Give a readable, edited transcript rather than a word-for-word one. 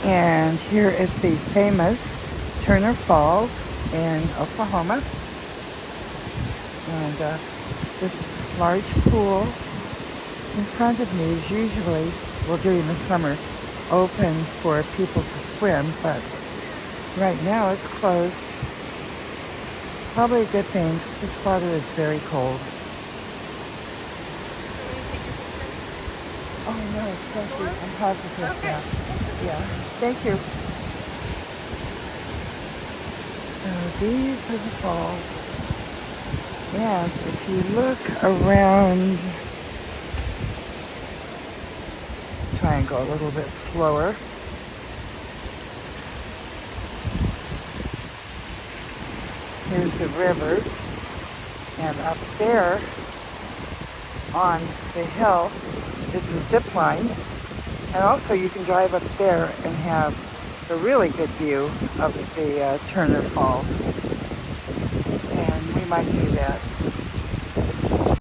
And here is the famous Turner Falls in Oklahoma. And this large pool in front of me is usually, well, during the summer, open for people to swim, but right now it's closed. Probably a good thing, 'cause this water is very cold. Oh no, thank you. I'm positive. Yeah. Yeah. Thank you. So these are the falls. And if you look around, try and go a little bit slower. Here's the river. And up there on the hill is the zip line. And also you can drive up there and have a really good view of the Turner Falls. And we might do that.